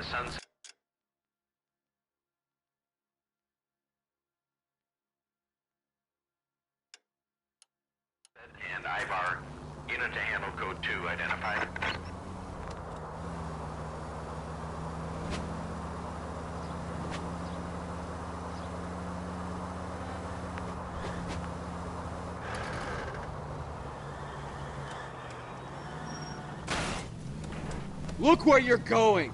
as Sunset and Ivar. Unit to handle code 2 identified. Look where you're going!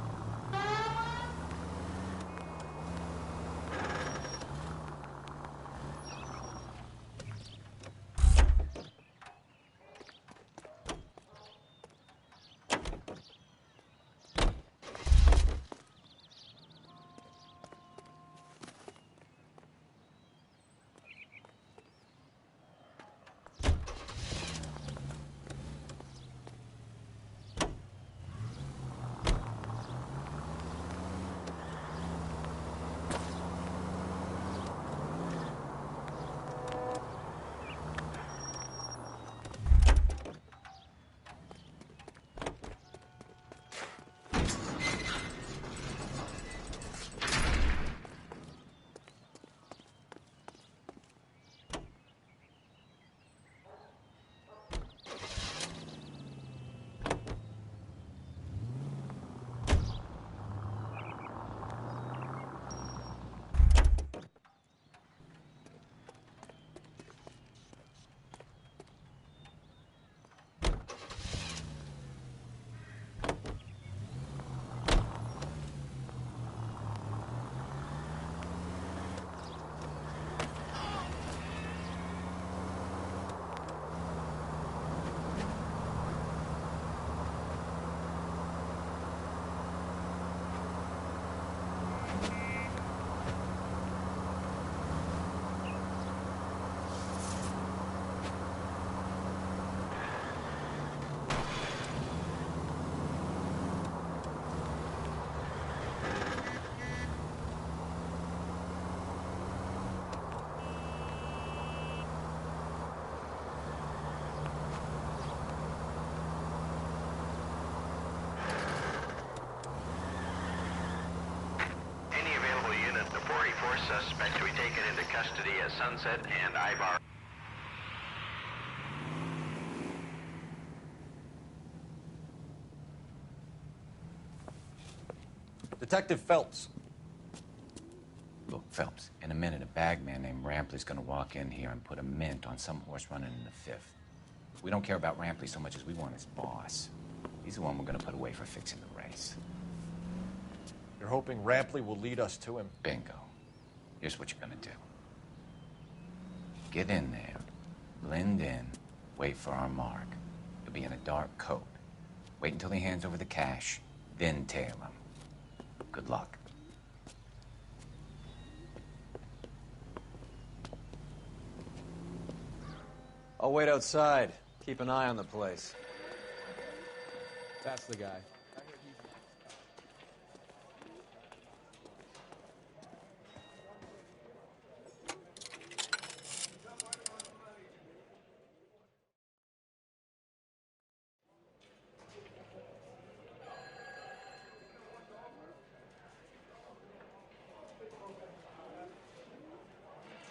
Suspect to be taken into custody as Sunset and Ivar. Detective Phelps. Look, Phelps, in a minute, a bagman named Rampley's gonna walk in here and put a mint on some horse running in the fifth. We don't care about Rampley so much as we want his boss. He's the one we're gonna put away for fixing the race. You're hoping Rampley will lead us to him? Bingo. Here's what you're gonna do. Get in there, blend in, wait for our mark. You'll be in a dark coat. Wait until he hands over the cash, then tail him. Good luck. I'll wait outside. Keep an eye on the place. That's the guy.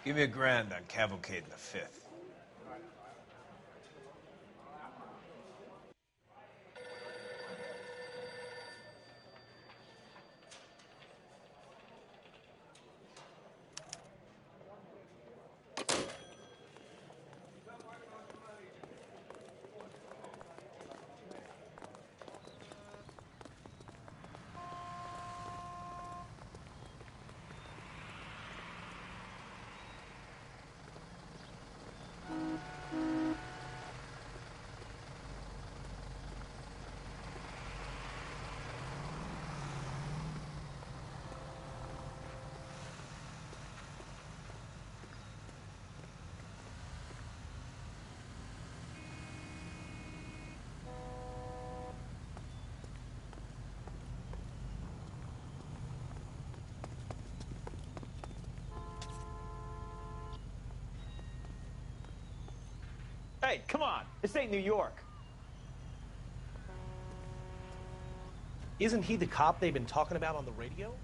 Give me $1,000 on Cavalcade in the fifth. Hey, come on. This ain't New York. Isn't he the cop they've been talking about on the radio?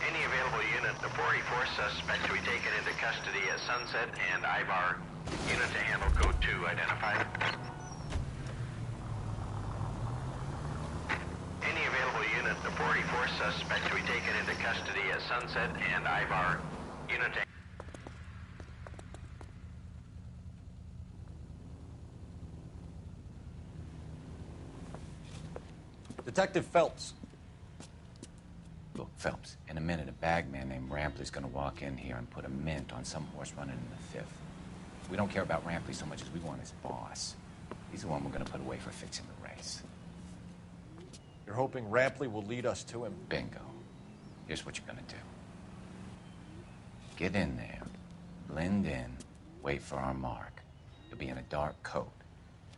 Any available unit, the 44 suspect to be taken into custody at Sunset and Ivar. Unit to handle code 2 identified. Any available unit, the 44 suspect to be taken into custody at Sunset and Ivar. Unit to... Detective Phelps. Look, Phelps, in a minute, a bagman named Rampley's gonna walk in here and put a mint on some horse running in the 5th. We don't care about Rampley so much as we want his boss. He's the one we're gonna put away for fixing the race. You're hoping Rampley will lead us to him? Bingo. Here's what you're gonna do. Get in there, blend in, wait for our mark. You'll be in a dark coat.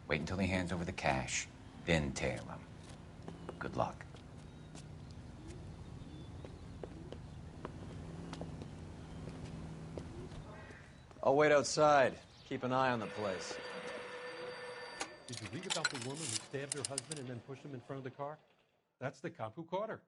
Wait until he hands over the cash, then tail him. Good luck. I'll wait outside. Keep an eye on the place. Did you read about the woman who stabbed her husband and then pushed him in front of the car? That's the cop who caught her.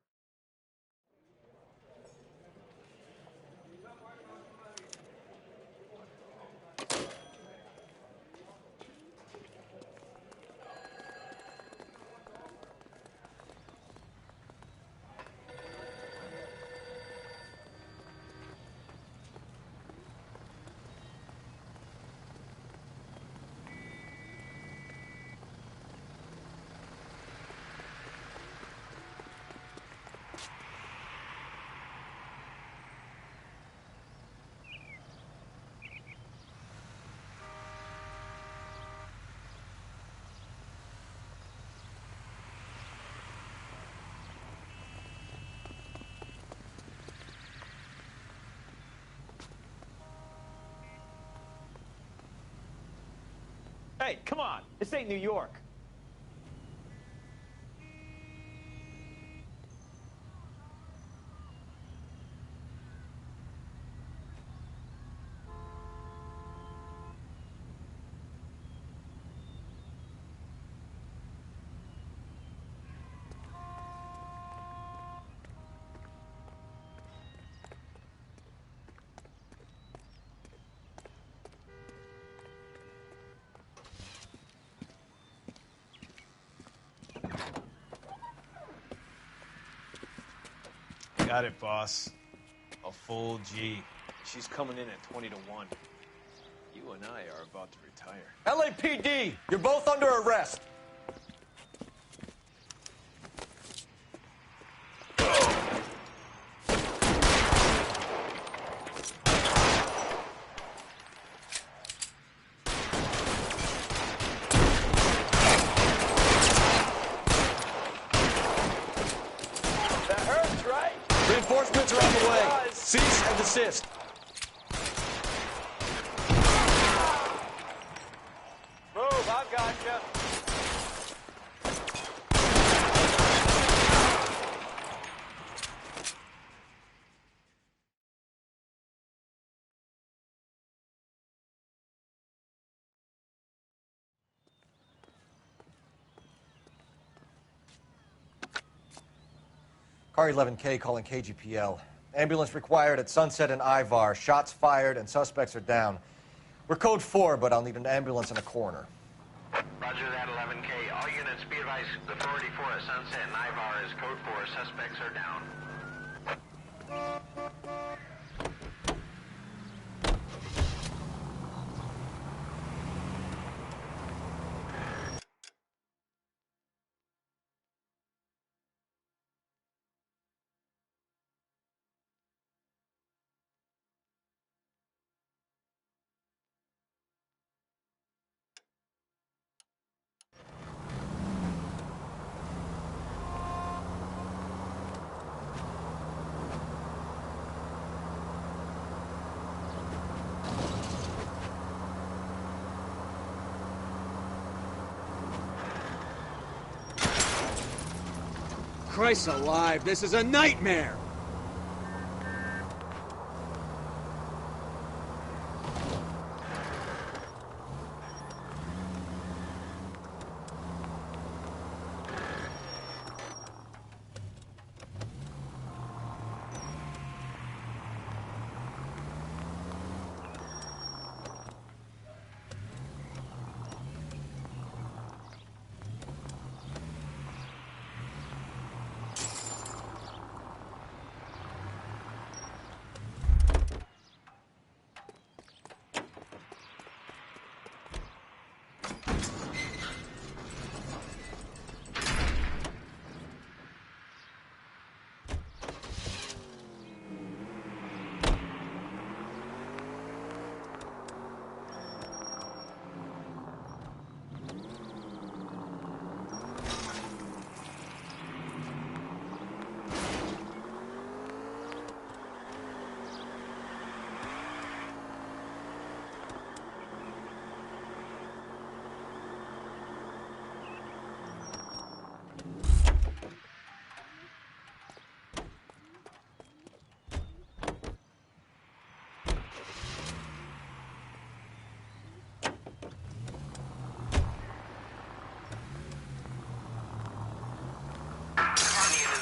Hey, come on. This ain't New York. Got it, boss. A full G. She's coming in at 20 to 1. You and I are about to retire. LAPD, you're both under arrest. That hurts, right? Reinforcements are on the way. Cease and desist. Move, I've got you. Car 11K calling KGPL. Ambulance required at Sunset and Ivar. Shots fired and suspects are down. We're code 4, but I'll need an ambulance in a corner. Roger that, 11K. All units be advised, the 44 at Sunset and Ivar is code 4. Suspects are down. Christ alive, this is a nightmare!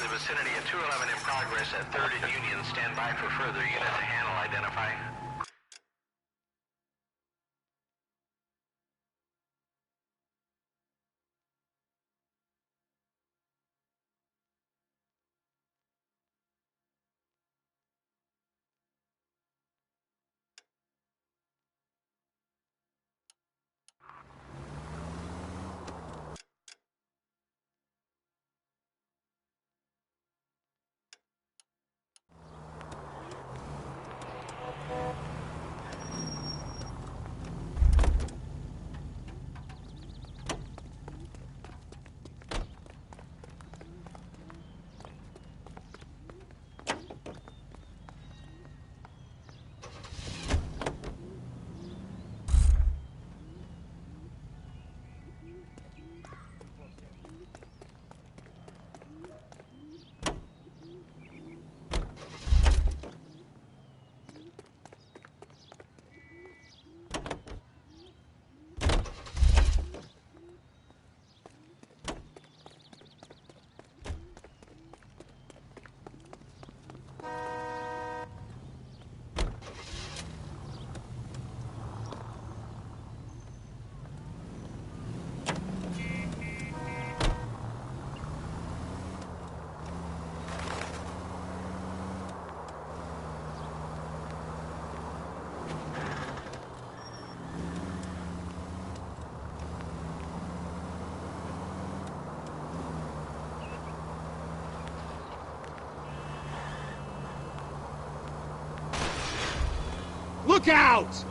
Vicinity of 211 in progress at 3rd and Union. Stand by for further unit to handle. Identify. Look out!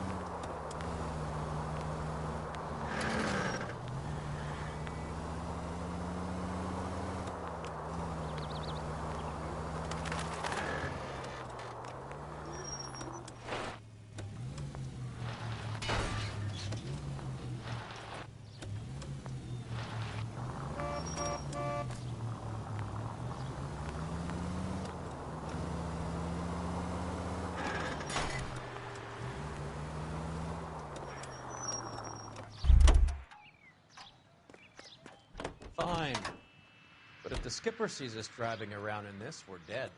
Fine. But if the skipper sees us driving around in this, we're dead.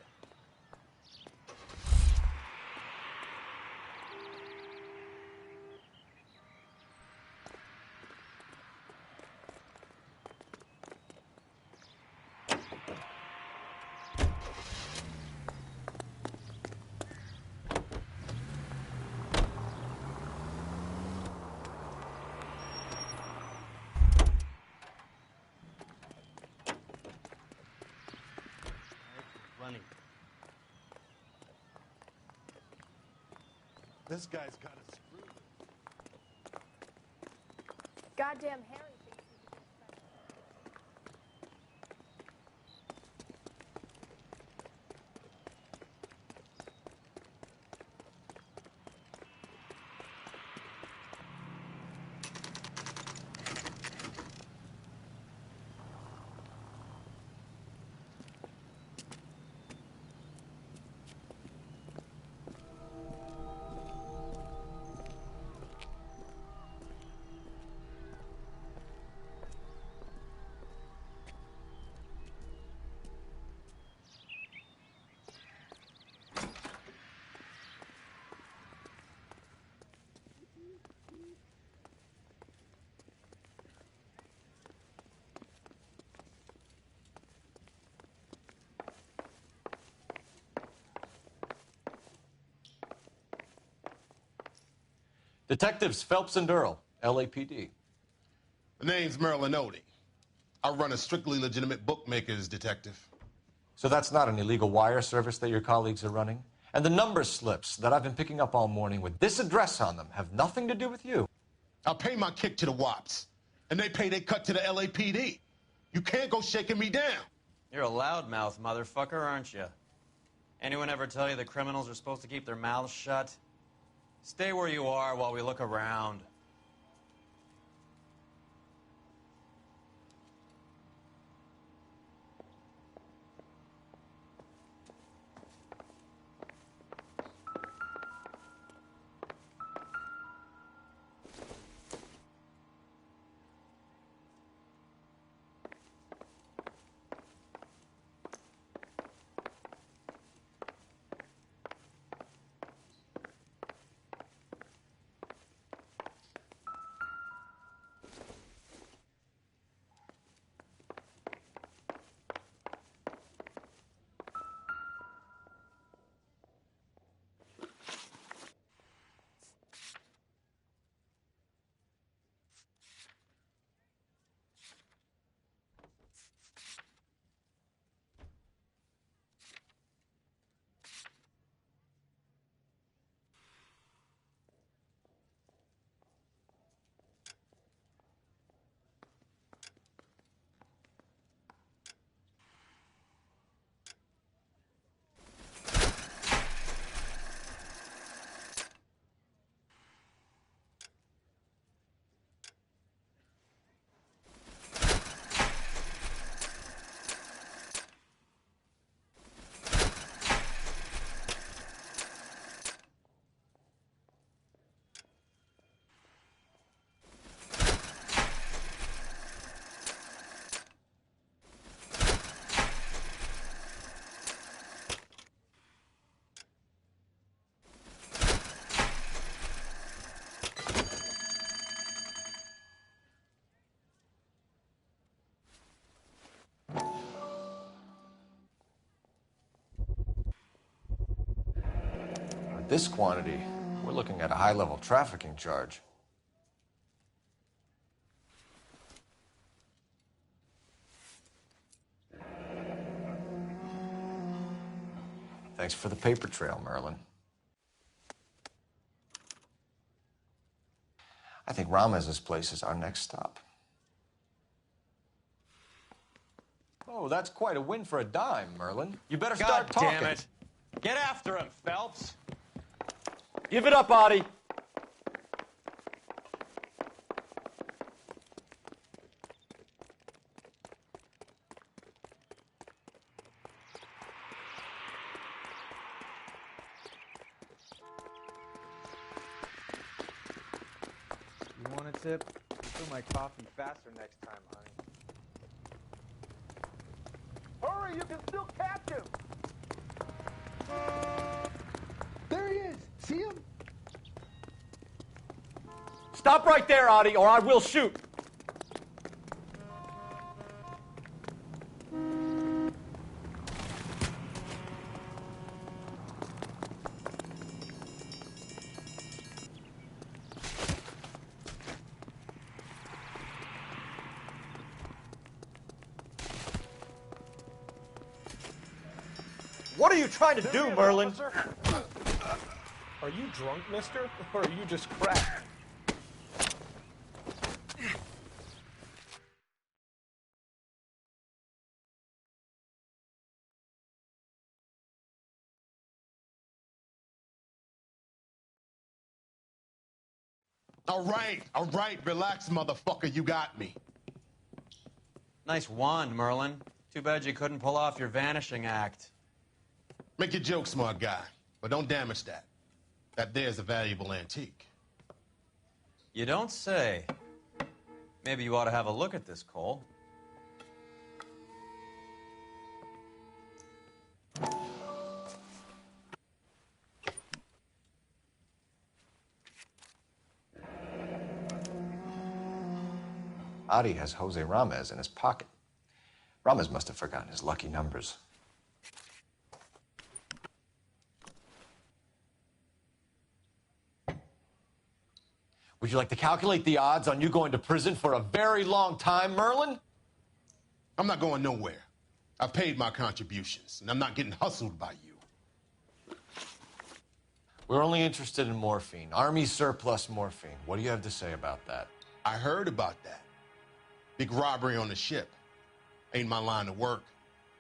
Running. This guy's got a screw. Goddamn Harry thinks he's a good friend. Detectives Phelps and Earl, LAPD. The name's Merlin Odie. I run a strictly legitimate bookmaker's detective. So that's not an illegal wire service that your colleagues are running? And the number slips that I've been picking up all morning with this address on them have nothing to do with you? I pay my kick to the WAPs, and they pay their cut to the LAPD. You can't go shaking me down. You're a loudmouth motherfucker, aren't you? Anyone ever tell you that criminals are supposed to keep their mouths shut? Stay where you are while we look around. With this quantity, we're looking at a high-level trafficking charge. Thanks for the paper trail, Merlin. I think Ramez's place is our next stop. Oh, that's quite a win for a dime, Merlin. You better start talking. God damn it. Get after him, Phelps. Give it up, Audie. You want a tip? Fill my coffee faster next time, honey. Hurry, you can still catch him! There he is! See him? Stop right there, Audie, or I will shoot. What are you trying to do, Merlin? Are you drunk, mister? Or are you just cracked? All right, relax, motherfucker, you got me. Nice wand, Merlin. Too bad you couldn't pull off your vanishing act. Make your joke, smart guy, but don't damage that. That there's a valuable antique. You don't say. Maybe you ought to have a look at this, Cole. Audie has Jose Ramez in his pocket. Ramez must have forgotten his lucky numbers. Would you like to calculate the odds on you going to prison for a very long time, Merlin? I'm not going nowhere. I've paid my contributions, and I'm not getting hustled by you. We're only interested in morphine. Army surplus morphine. What do you have to say about that? I heard about that. Big robbery on the ship. Ain't my line of work.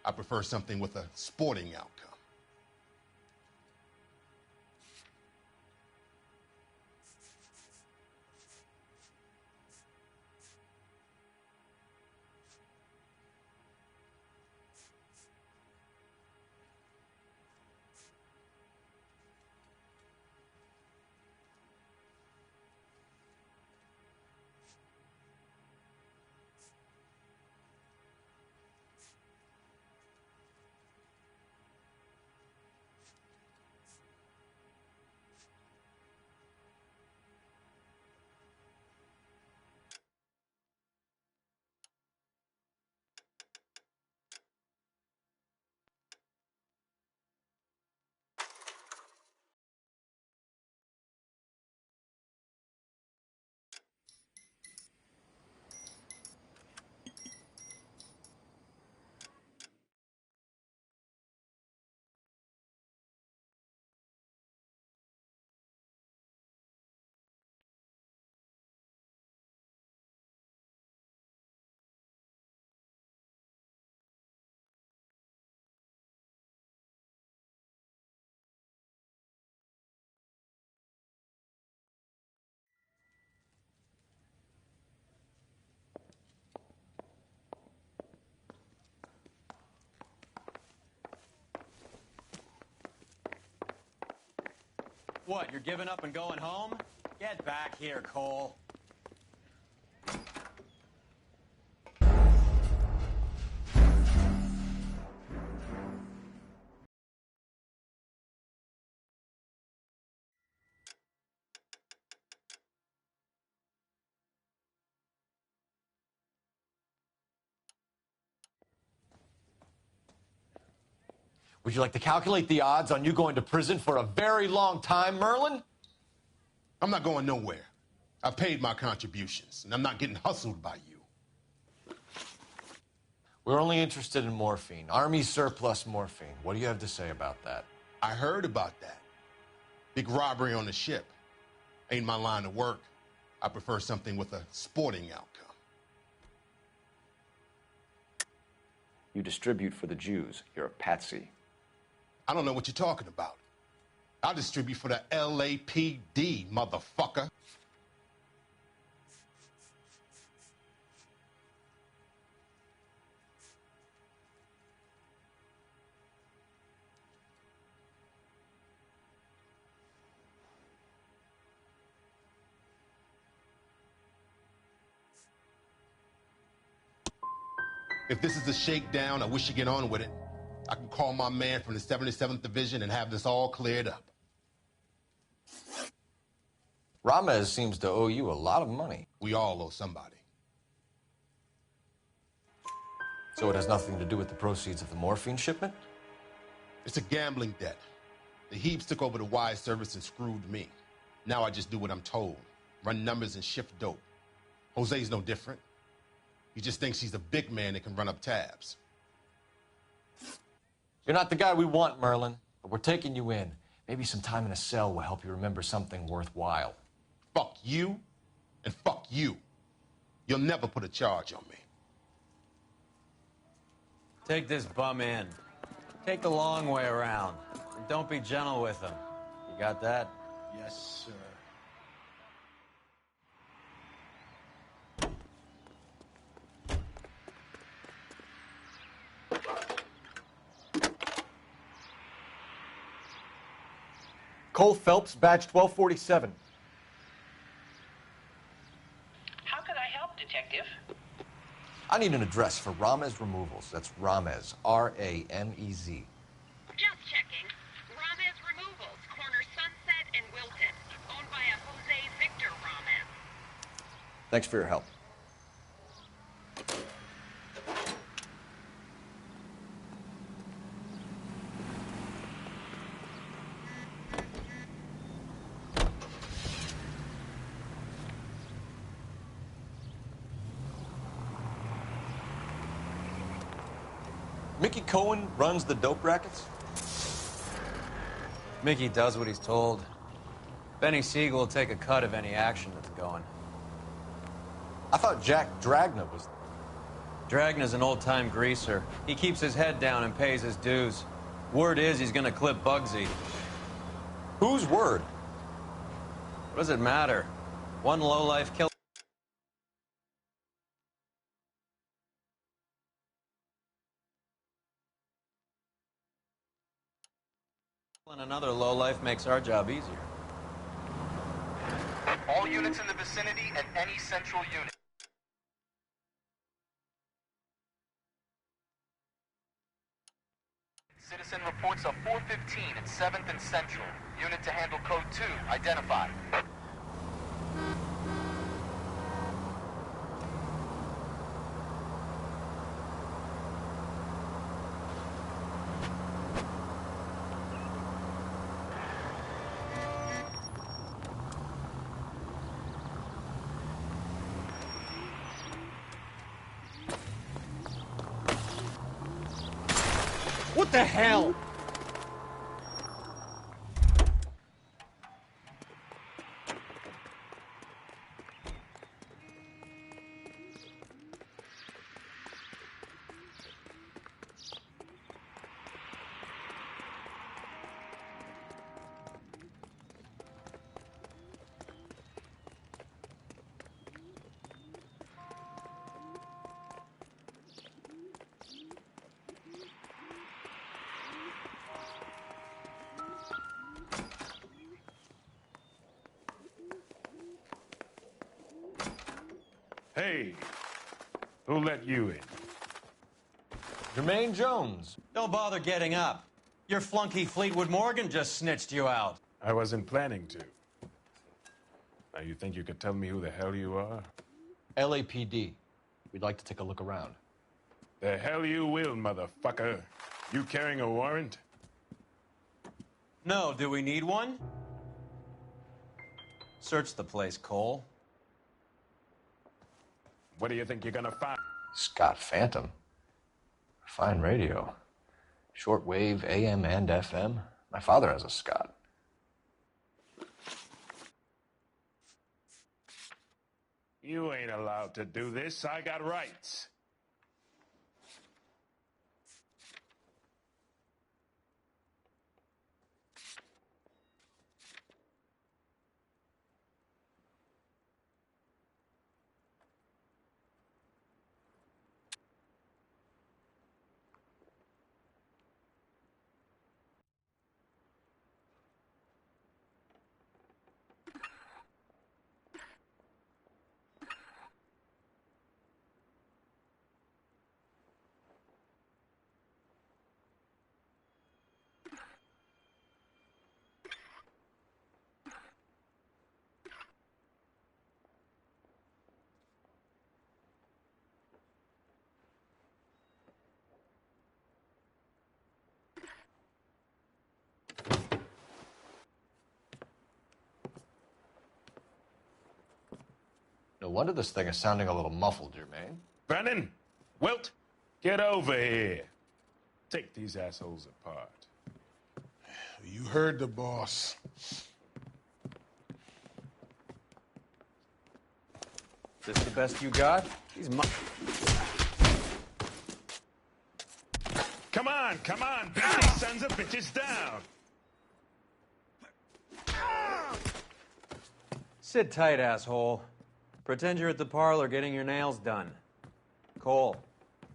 I prefer something with a sporting outcome. What, you're giving up and going home? Get back here, Cole. Would you like to calculate the odds on you going to prison for a very long time, Merlin? I'm not going nowhere. I've paid my contributions, and I'm not getting hustled by you. We're only interested in morphine. Army surplus morphine. What do you have to say about that? I heard about that. Big robbery on the ship. Ain't my line of work. I prefer something with a sporting outcome. You distribute for the Jews. You're a patsy. I don't know what you're talking about. I distribute for the LAPD, motherfucker. If this is a shakedown, I wish you get on with it. I can call my man from the 77th Division and have this all cleared up. Ramez seems to owe you a lot of money. We all owe somebody. So it has nothing to do with the proceeds of the morphine shipment? It's a gambling debt. The Heaps took over the wire service and screwed me. Now I just do what I'm told. Run numbers and shift dope. Jose's no different. He just thinks he's a big man that can run up tabs. You're not the guy we want, Merlin, but we're taking you in. Maybe some time in a cell will help you remember something worthwhile. Fuck you, and fuck you. You'll never put a charge on me. Take this bum in. Take the long way around. And don't be gentle with him. You got that? Yes, sir. Cole Phelps, badge 1247. How can I help, Detective? I need an address for Ramez Removals. That's Ramez, R-A-M-E-Z. Just checking. Ramez Removals, corner Sunset and Wilton. Owned by a Jose Victor Ramez. Thanks for your help. Mickey Cohen runs the dope rackets? Mickey does what he's told. Benny Siegel will take a cut of any action that's going. I thought Jack Dragna was... Dragna's an old-time greaser. He keeps his head down and pays his dues. Word is he's gonna clip Bugsy. Whose word? What does it matter? One lowlife killer. And another lowlife makes our job easier. All units in the vicinity and any central unit. Citizen reports a 415 at 7th and Central. Unit to handle code 2, identified. What the hell? Hey, who let you in? Jermaine Jones. Don't bother getting up. Your flunky Fleetwood Morgan just snitched you out. I wasn't planning to. Now, you think you could tell me who the hell you are? LAPD. We'd like to take a look around. The hell you will, motherfucker. You carrying a warrant? No, do we need one? Search the place, Cole. What do you think you're gonna find? Scott Phantom. Fine radio. Shortwave, AM and FM. My father has a Scott. You ain't allowed to do this. I got rights. No wonder this thing is sounding a little muffled, Jermaine. Brennan, Wilt, get over here. Take these assholes apart. You heard the boss. Is this the best you got? These Come on, come on. Beat these sons of bitches down. Sit tight, asshole. Pretend you're at the parlor getting your nails done. Cole,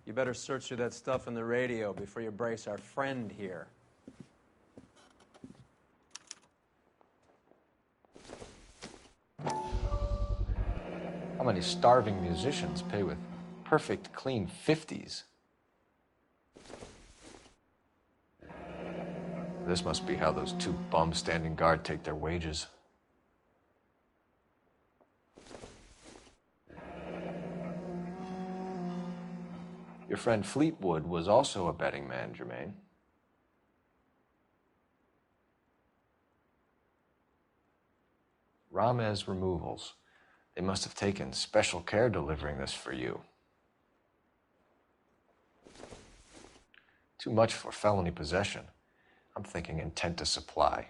you better search through that stuff in the radio before you brace our friend here. How many starving musicians pay with perfect, clean 50s? This must be how those two bums standing guard take their wages. Your friend Fleetwood was also a betting man, Jermaine. Ramez Removals. They must have taken special care delivering this for you. Too much for felony possession. I'm thinking intent to supply.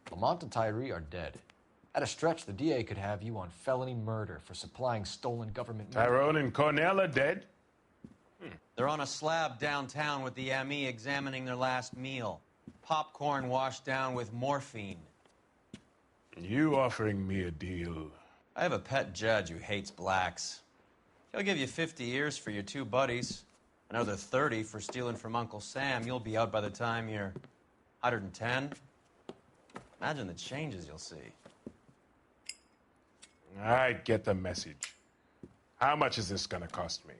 Lamont and Tyree are dead. At a stretch, the DA could have you on felony murder for supplying stolen government money. Tyrone and Cornell are dead? They're on a slab downtown with the ME examining their last meal. Popcorn washed down with morphine. You offering me a deal? I have a pet judge who hates blacks. He'll give you 50 years for your two buddies. Another 30 for stealing from Uncle Sam. You'll be out by the time you're 110. Imagine the changes you'll see. I get the message. How much is this gonna cost me?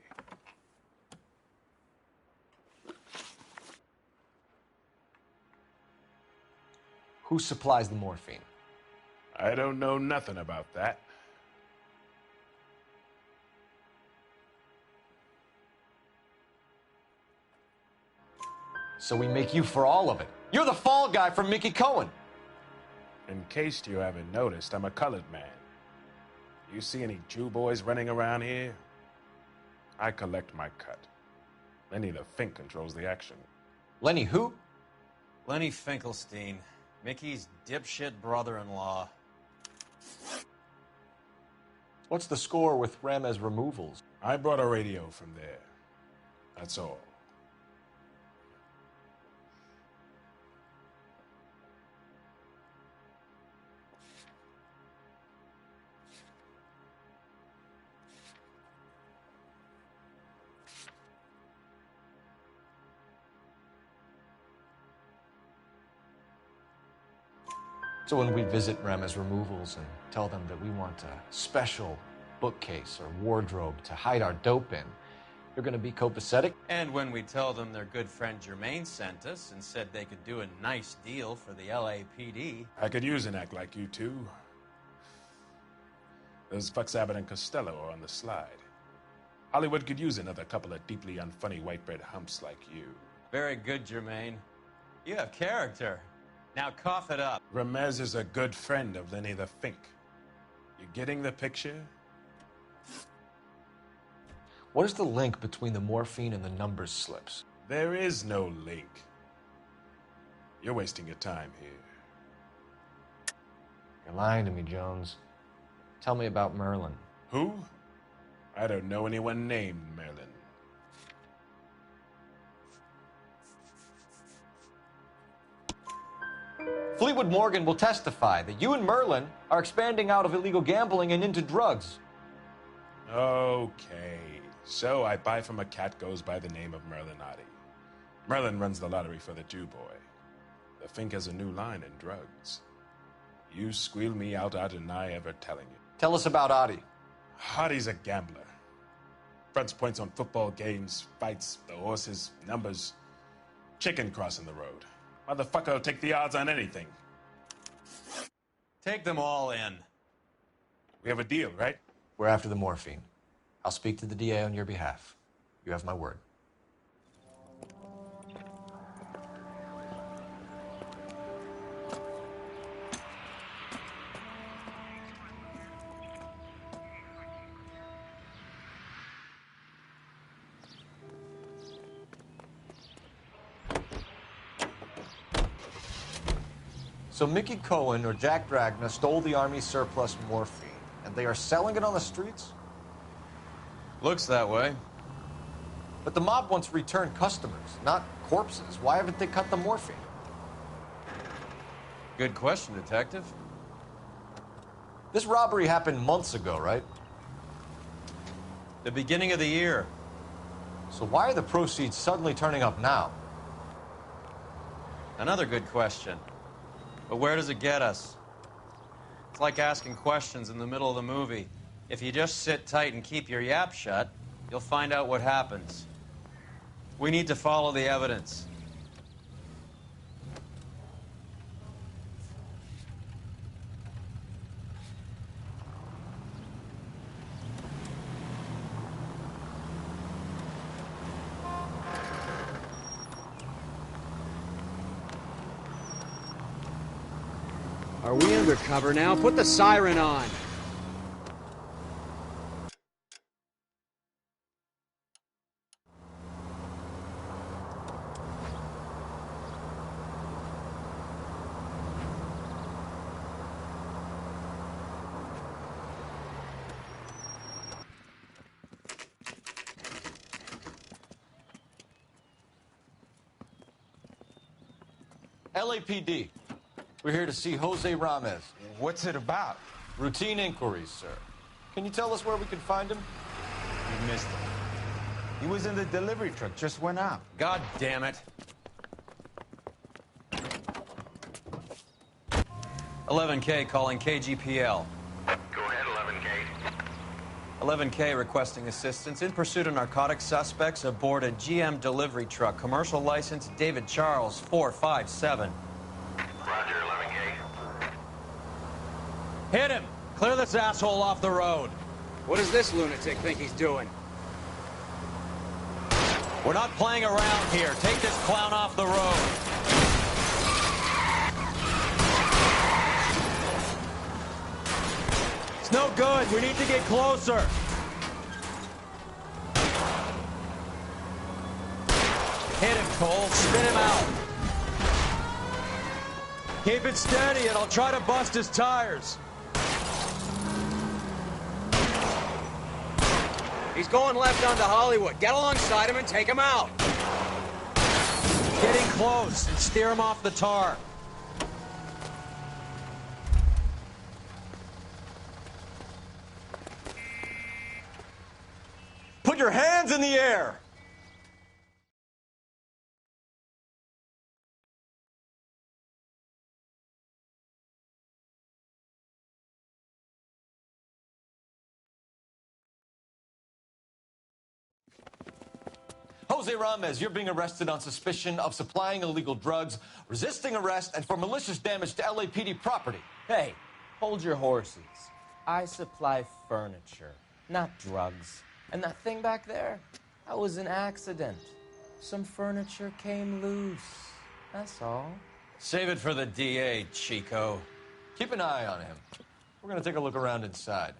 Who supplies the morphine? I don't know nothing about that. So we make you for all of it. You're the fall guy from Mickey Cohen. In case you haven't noticed, I'm a colored man. You see any Jew boys running around here? I collect my cut. Lenny the Fink controls the action. Lenny who? Lenny Finkelstein, Mickey's dipshit brother-in-law. What's the score with Ramez removals? I brought a radio from there. That's all. So when we visit Ramez removals and tell them that we want a special bookcase or wardrobe to hide our dope in, you're going to be copacetic? And when we tell them their good friend Jermaine sent us and said they could do a nice deal for the LAPD. I could use an act like you two. Those fucks Abbott and Costello are on the slide. Hollywood could use another couple of deeply unfunny white bread humps like you. Very good, Jermaine. You have character. Now cough it up. Ramez is a good friend of Lenny the Fink. You getting the picture? What is the link between the morphine and the numbers slips? There is no link. You're wasting your time here. You're lying to me, Jones. Tell me about Merlin. Who? I don't know anyone named Merlin. Fleetwood Morgan will testify that you and Merlin are expanding out of illegal gambling and into drugs. Okay. So I buy from a cat goes by the name of Merlin Oddie. Merlin runs the lottery for the Jew boy. The Fink has a new line in drugs. You squeal me out, I deny ever telling you. Tell us about Oddie. Oddie's a gambler. Fronts points on football games, fights, the horses, numbers. Chicken crossing the road. Motherfucker will take the odds on anything. Take them all in. We have a deal, right? We're after the morphine. I'll speak to the DA on your behalf. You have my word. So Mickey Cohen or Jack Dragna stole the Army's surplus morphine, and they are selling it on the streets? Looks that way. But the mob wants return customers, not corpses. Why haven't they cut the morphine? Good question, Detective. This robbery happened months ago, right? The beginning of the year. So why are the proceeds suddenly turning up now? Another good question. But where does it get us? It's like asking questions in the middle of the movie. If you just sit tight and keep your yap shut, you'll find out what happens. We need to follow the evidence. Are we undercover now? Put the siren on. LAPD. We're here to see Jose Ramez. What's it about? Routine inquiries, sir. Can you tell us where we can find him? You missed him. He was in the delivery truck, just went out. God damn it. 11K calling KGPL. Go ahead, 11K. 11K requesting assistance in pursuit of narcotic suspects aboard a GM delivery truck. Commercial license David Charles 457. Roger, 11K. Hit him! Clear this asshole off the road. What does this lunatic think he's doing? We're not playing around here. Take this clown off the road. It's no good. We need to get closer. Hit him, Cole. Spin him out. Keep it steady, and I'll try to bust his tires. He's going left onto Hollywood. Get alongside him and take him out. Getting close and steer him off the tar. Put your hands in the air. Jose Ramez, you're being arrested on suspicion of supplying illegal drugs, resisting arrest, and for malicious damage to LAPD property. Hey, hold your horses. I supply furniture, not drugs. And that thing back there, that was an accident. Some furniture came loose. That's all. Save it for the DA, Chico. Keep an eye on him. We're going to take a look around inside.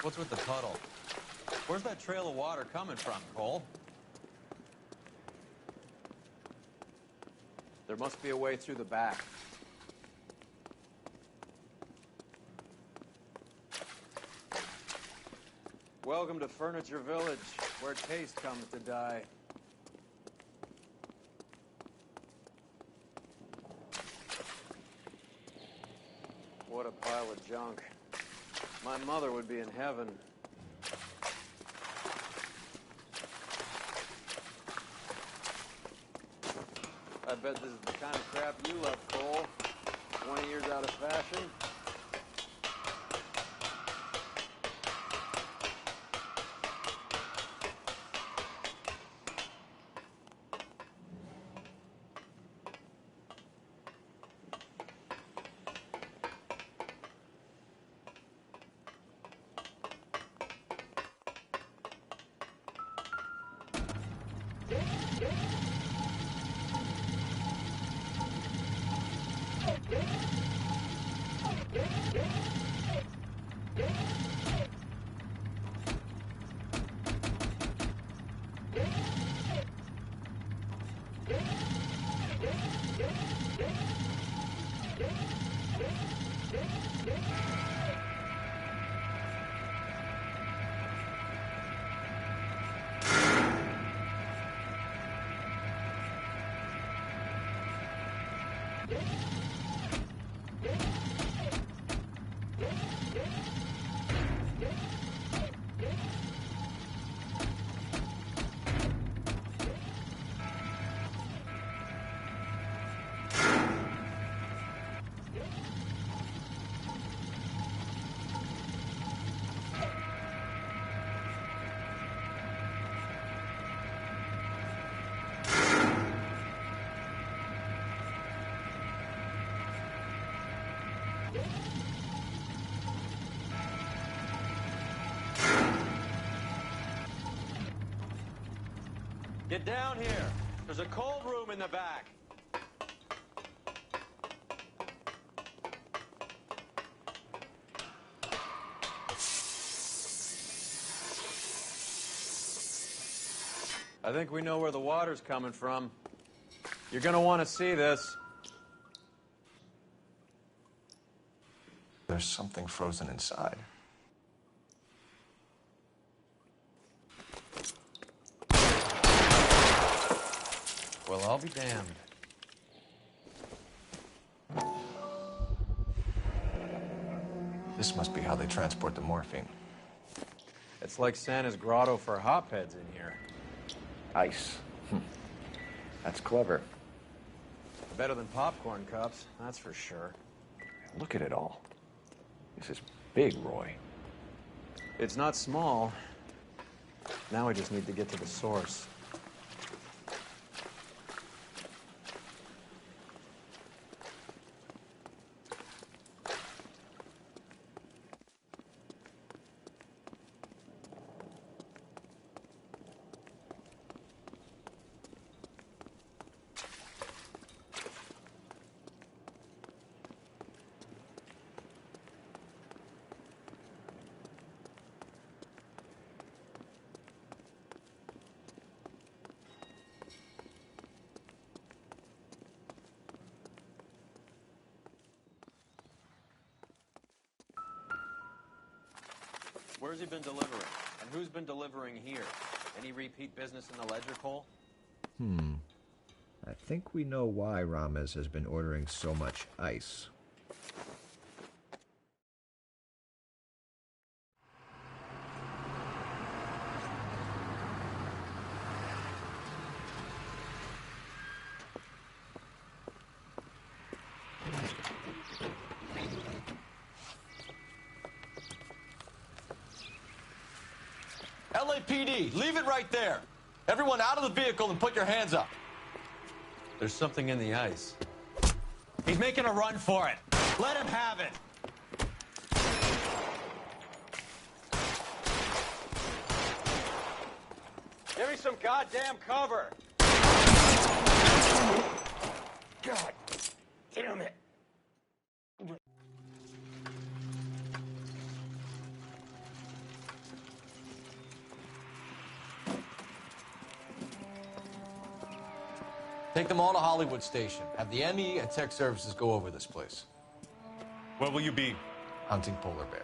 What's with the puddle? Where's that trail of water coming from, Cole? There must be a way through the back. Welcome to Furniture Village, where taste comes to die. What a pile of junk. My mother would be in heaven. I bet this is the kind of crap you love, Cole. 20 years out of fashion. Get down here. There's a cold room in the back. I think we know where the water's coming from. You're gonna want to see this. There's something frozen inside. Well, I'll be damned. This must be how they transport the morphine. It's like Santa's grotto for hotbeds in here. Ice. That's clever. Better than popcorn cups, that's for sure. Look at it all. This is big, Roy. It's not small. Now we just need to get to the source. Where's he been delivering? And who's been delivering here? Any repeat business in the ledger, Cole? I think we know why Ramez has been ordering so much ice. LAPD, leave it right there. Everyone out of the vehicle and put your hands up. There's something in the ice. He's making a run for it. Let him have it. Give me some goddamn cover. God damn it. Take them all to Hollywood Station. Have the ME and Tech Services go over this place. Where will you be? Hunting polar bear.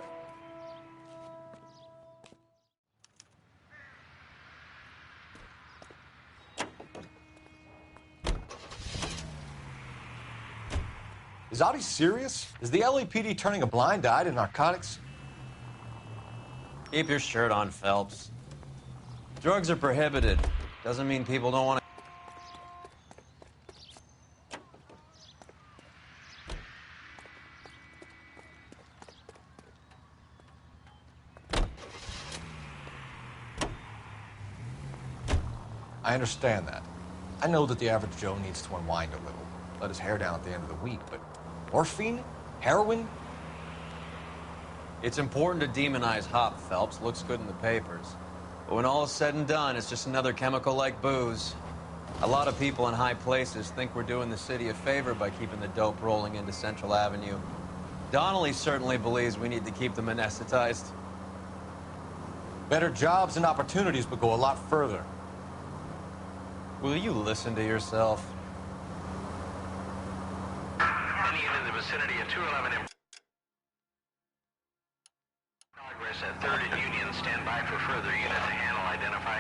Is Audie serious? Is the LAPD turning a blind eye to narcotics? Keep your shirt on, Phelps. Drugs are prohibited. Doesn't mean people don't want to. I understand that. I know that the average Joe needs to unwind a little, let his hair down at the end of the week, but morphine? Heroin? It's important to demonize hop, Phelps. Looks good in the papers. But when all is said and done, it's just another chemical like booze. A lot of people in high places think we're doing the city a favor by keeping the dope rolling into Central Avenue. Donnelly certainly believes we need to keep them anesthetized. Better jobs and opportunities would go a lot further. Will you listen to yourself? Any unit in the vicinity of 211 in progress at 3rd and Union. Stand by for further unit to handle. Identify.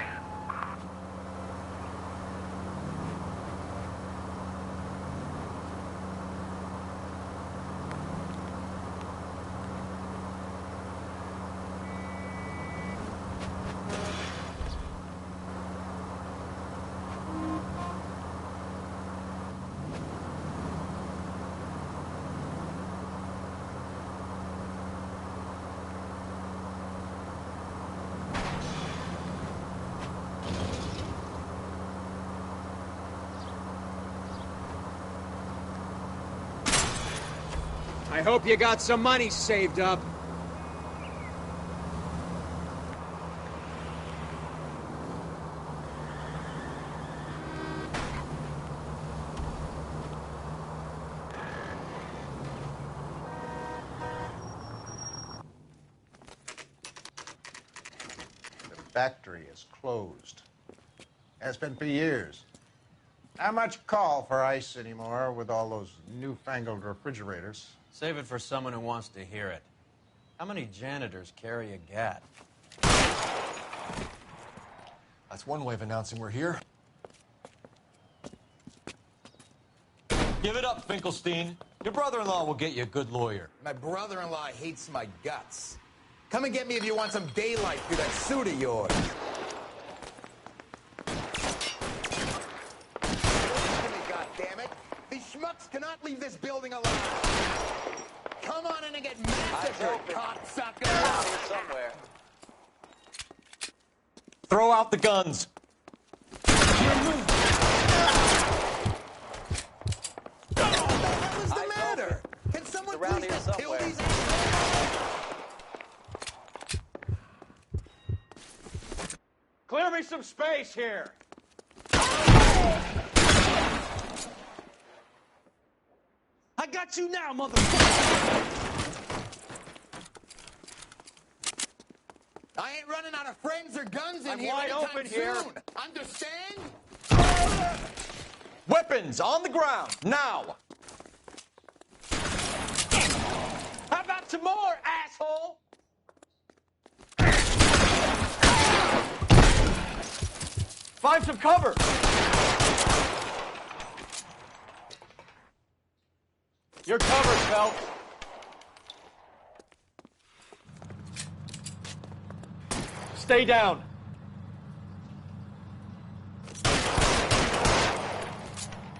I hope you got some money saved up. factory is closed. Has been for years. Not much call for ice anymore with all those newfangled refrigerators. Save it for someone who wants to hear it. How many janitors carry a gat? That's one way of announcing we're here. Give it up, Finkelstein. Your brother-in-law will get you a good lawyer. My brother-in-law hates my guts. Come and get me if you want some daylight through that suit of yours. Listen to me, goddammit. These schmucks cannot leave this building alive. Come on in and get massacred, cocksucker. Around here somewhere. Throw out the guns. What's the matter? Can someone please just kill these assholes? Clear me some space here. I got you now, motherfucker! I ain't running out of friends or guns in I'm here wide anytime open soon. here. Understand? Weapons on the ground, now! How about some more, asshole? Find some cover! You're covered, Phelps. Stay down.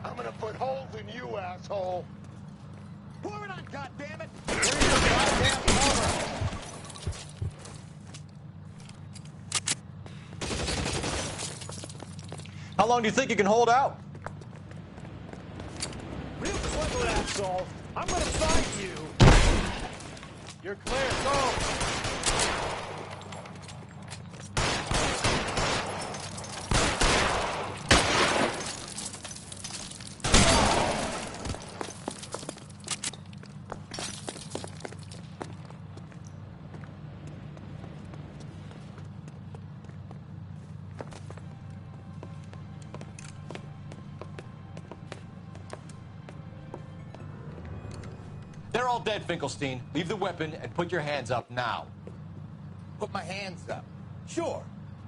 I'm gonna put holes in you, asshole. Pour it on, goddammit! How long do you think you can hold out? Real clever, asshole. I'm gonna fight you. You're clear. Go. They're all dead, Finkelstein. Leave the weapon and put your hands up now. Put my hands up. Sure.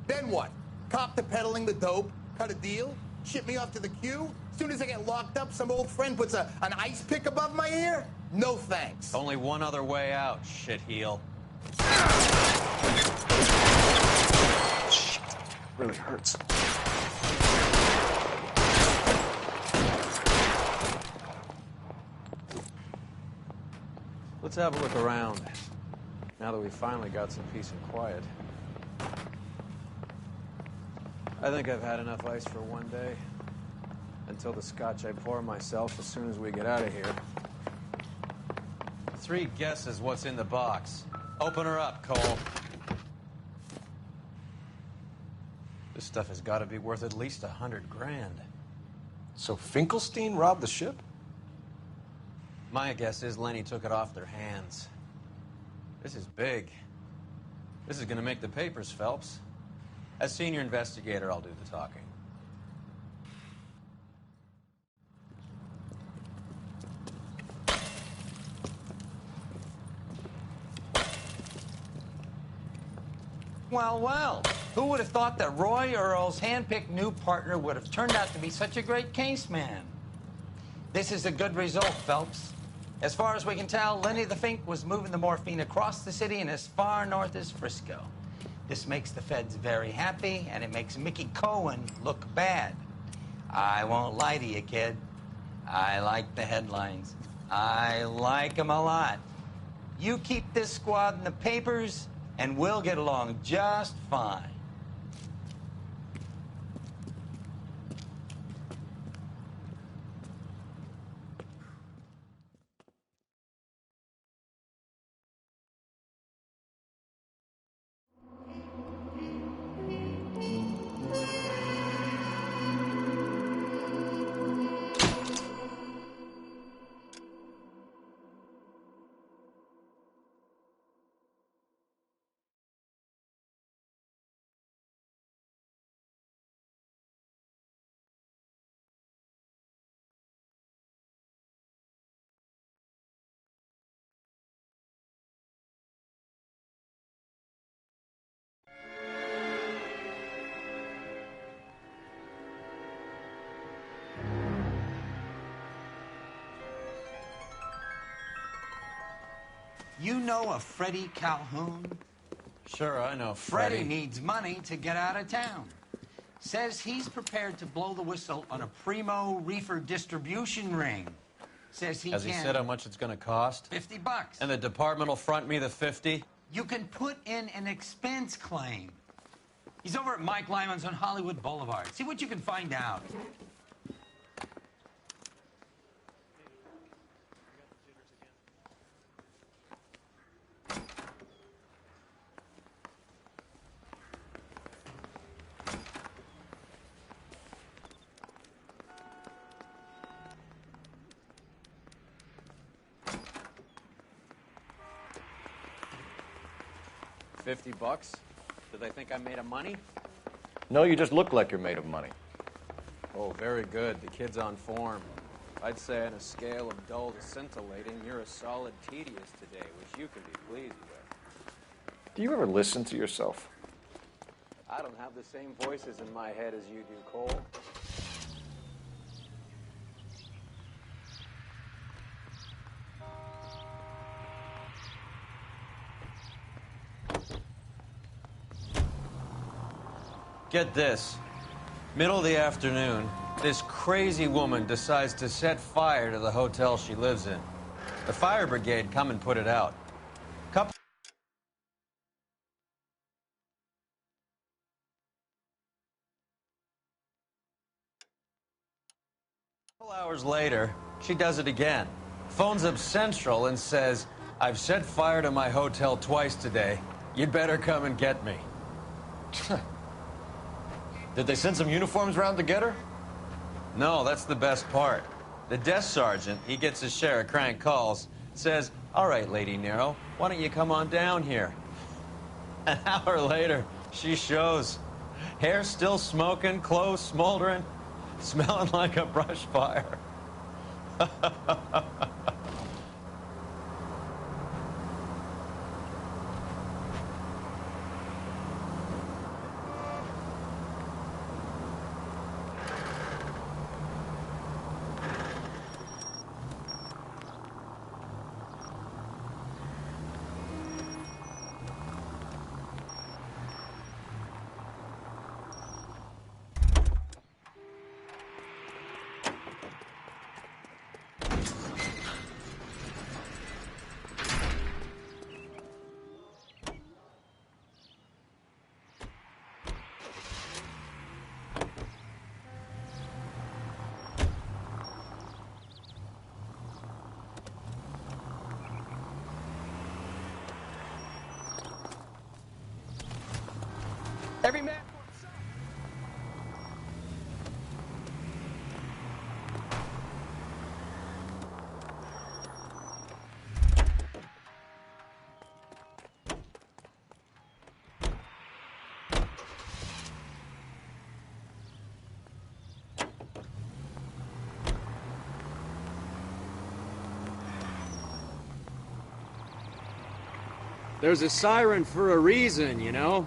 Then what? Cop to peddling the dope? Cut a deal? Ship me off to the queue? Soon as I get locked up, some old friend puts an ice pick above my ear? No thanks. Only one other way out, shitheel. Shit. Really hurts. Let's have a look around, now that we finally got some peace and quiet. I think I've had enough ice for one day. Until the scotch I pour myself as soon as we get out of here. 3 guesses what's in the box. Open her up, Cole. This stuff has got to be worth at least $100 grand. So Finkelstein robbed the ship? My guess is Lenny took it off their hands. This is big. This is going to make the papers, Phelps. As senior investigator, I'll do the talking. Well, well. Who would have thought that Roy Earle's hand-picked new partner would have turned out to be such a great case man? This is a good result, Phelps. As far as we can tell, Lenny the Fink was moving the morphine across the city and as far north as Frisco. This makes the feds very happy, and it makes Mickey Cohen look bad. I won't lie to you, kid. I like the headlines. I like them a lot. You keep this squad in the papers, and we'll get along just fine. You know a Freddie Calhoun? Sure, I know Freddie Freddie. needs money to get out of town. Says he's prepared to blow the whistle on a primo reefer distribution ring. Says he Has can... he said how much it's going to cost? $50. And the department will front me the 50? You can put in an expense claim. He's over at Mike Lyman's on Hollywood Boulevard. See what you can find out. $50? Do they think I'm made of money? No, you just look like you're made of money. Oh, very good. The kid's on form. I'd say on a scale of dull to scintillating, you're a solid tedious today, which you can be pleased with. Do you ever listen to yourself? I don't have the same voices in my head as you do, Cole. Get this. Middle of the afternoon, this crazy woman decides to set fire to the hotel she lives in. The fire brigade come and put it out. Couple hours later, she does it again. Phones up Central and says, "I've set fire to my hotel twice today. You'd better come and get me." Did they send some uniforms around to get her? No, that's the best part. The desk sergeant, he gets his share of crank calls, says, "All right, Lady Nero, why don't you come on down here?" An hour later, she shows. Hair still smoking, clothes smoldering, smelling like a brush fire. Every man. There's a siren for a reason, you know?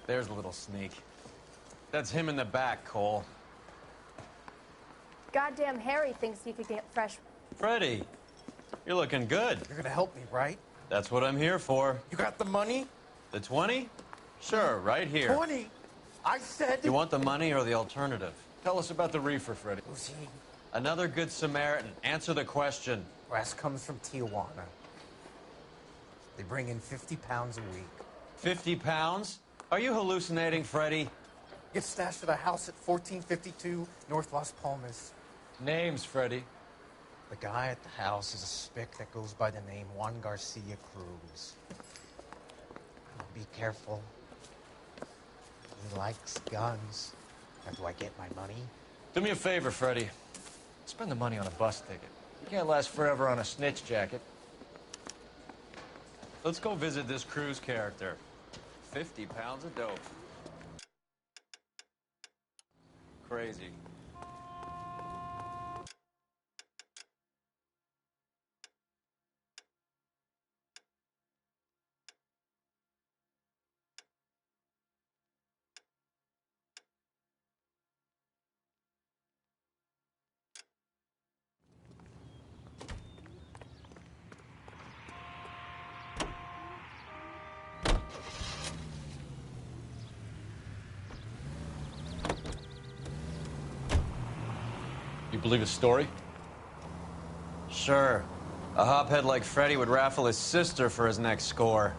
There's a little sneak. That's him in the back, Cole. Goddamn Harry thinks he could get fresh. Freddie, you're looking good. You're gonna help me, right? That's what I'm here for. You got the money? The 20? Sure, right here. 20? I said... You want the money or the alternative? Tell us about the reefer, Freddy. Who's he? Another good Samaritan. Answer the question. Wes comes from Tijuana. They bring in 50 pounds a week. 50 pounds? Are you hallucinating, Freddy? Gets stashed at a house at 1452 North Las Palmas. Names, Freddy. The guy at the house is a spick that goes by the name Juan Garcia Cruz. Be careful. He likes guns. How do I get my money? Do me a favor, Freddy. Spend the money on a bus ticket. You can't last forever on a snitch jacket. Let's go visit this Cruz character. 50 pounds of dope. Crazy. You believe his story? Sure. A hophead like Freddy would raffle his sister for his next score.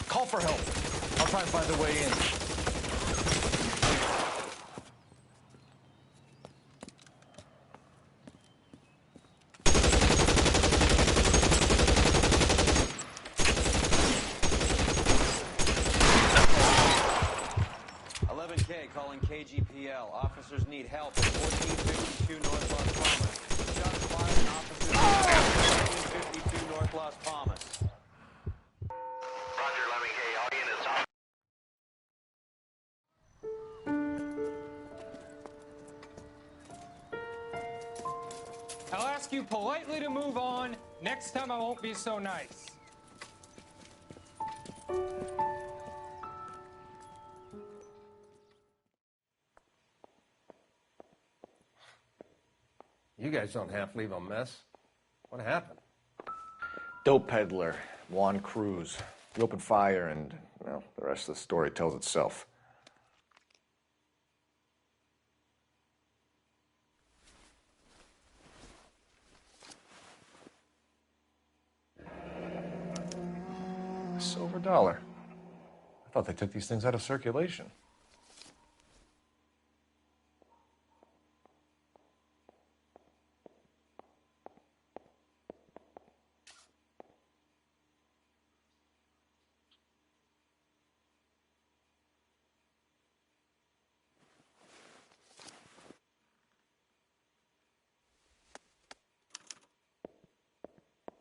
Call for help. I'll try and find a way in. Calling KGPL. Officers need help at 1452 North Las Palmas. Shots fired and officers at 1452 North Las Palmas. Roger, Lemming. Hey, all units on. I'll ask you politely to move on. Next time I won't be so nice. You guys don't half leave a mess. What happened? Dope peddler, Juan Cruz. He opened fire and, well, the rest of the story tells itself. A silver dollar. I thought they took these things out of circulation.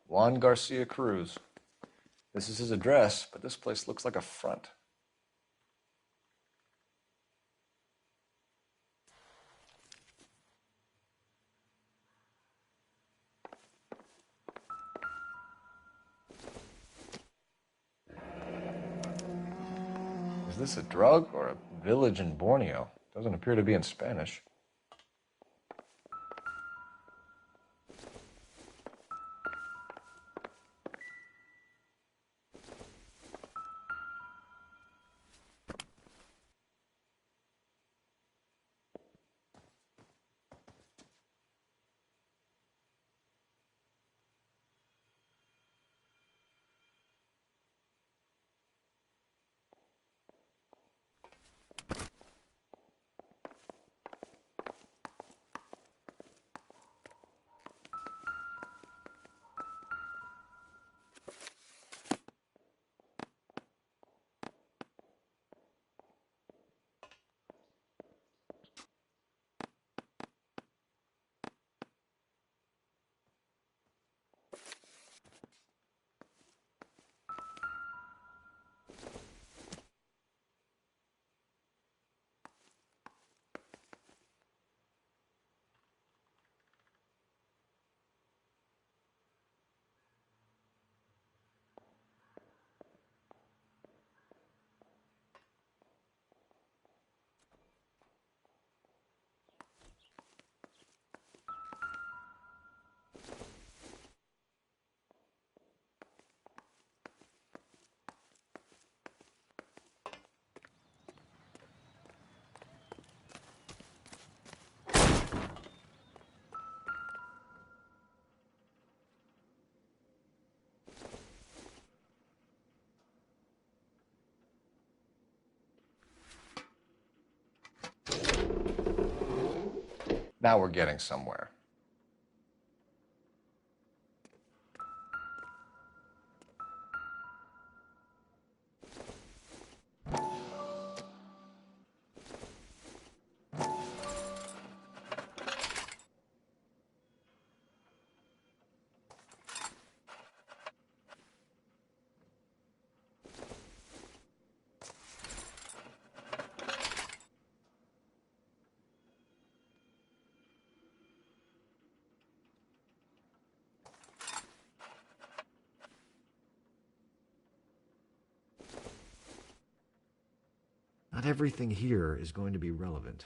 Juan Garcia Cruz. This is his address, but this place looks like a front. Is this a drug or a village in Borneo? Doesn't appear to be in Spanish. Now we're getting somewhere. Not everything here is going to be relevant.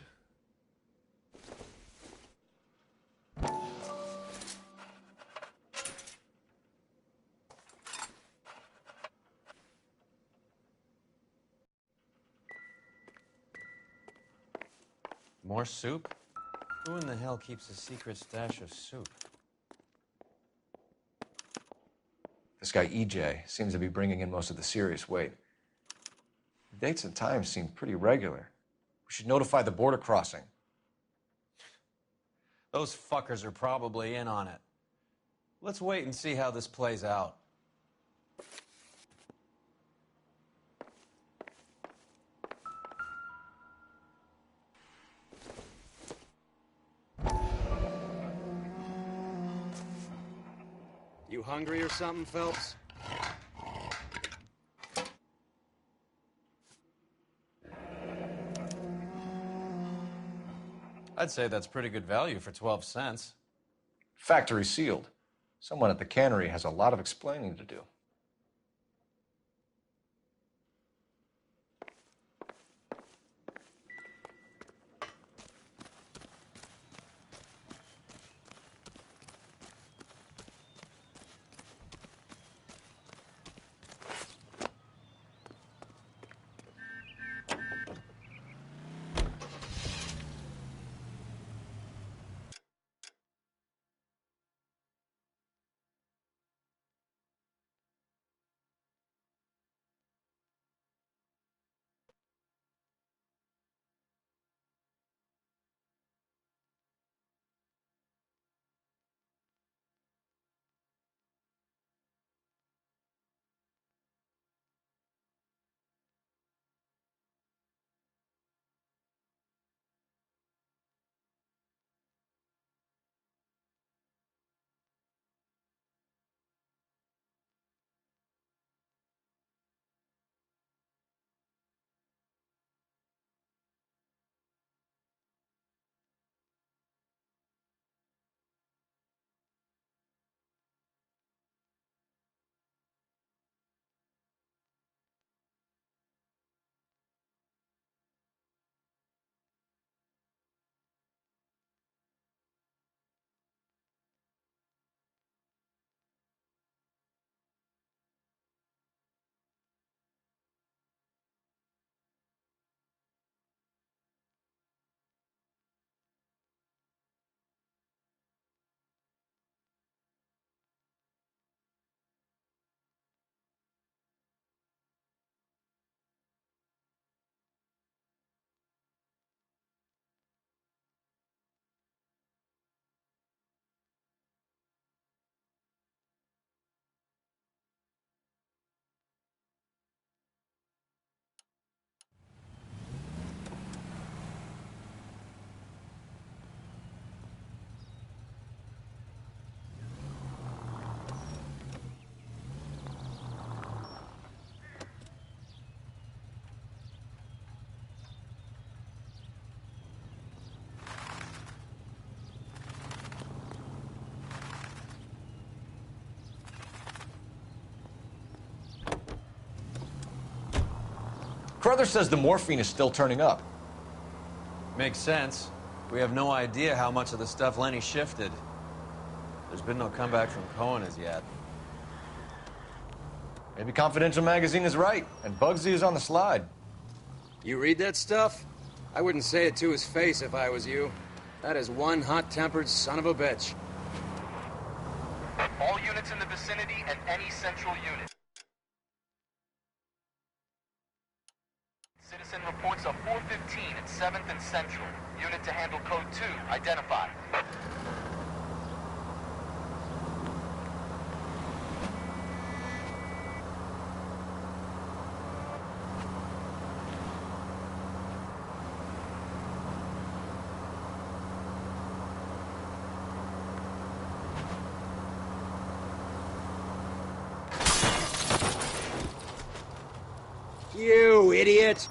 More soup? Who in the hell keeps a secret stash of soup? This guy EJ seems to be bringing in most of the serious weight. The dates and times seem pretty regular. We should notify the border crossing. Those fuckers are probably in on it. Let's wait and see how this plays out. You hungry or something, Phelps? I'd say that's pretty good value for 12 cents. Factory sealed. Someone at the cannery has a lot of explaining to do. Carruthers says the morphine is still turning up. Makes sense. We have no idea how much of the stuff Lenny shifted. There's been no comeback from Cohen as yet. Maybe Confidential Magazine is right, and Bugsy is on the slide. You read that stuff? I wouldn't say it to his face if I was you. That is one hot-tempered son of a bitch. All units in the vicinity and any central unit. Citizen in reports of 415 at 7th and Central. Unit to handle code 2, identified. You idiot!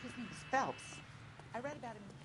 His name is Phelps. I read about him in